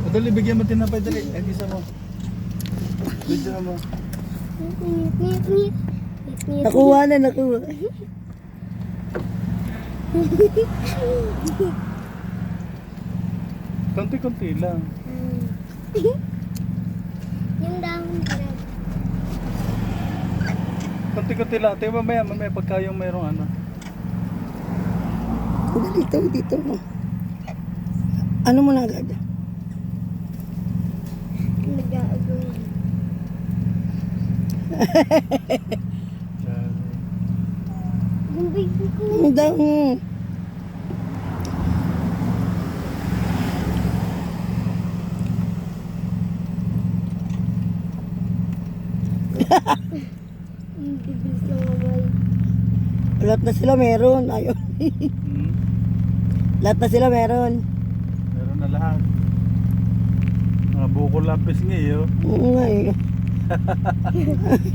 Dali, bigyan mo tinapay, dali. Ay, isa mo. Bigyan mo. Nakuha na, nakuha. Konti-konti lang. Yung dahon direct. Konti-konti lang. Tingnan mamaya pagka yung mayroong ano. Dito, dito mo. Ano mo na agad? Nag-aagawin. Yan. Yung baby ko. Ang daw. Yung bibis ng mamay. Lahat na sila meron. Ayun. Hmm. Lahat na sila meron. Meron na lahat. Mga bukol lapis nga eh. Oh. Oo nga eh.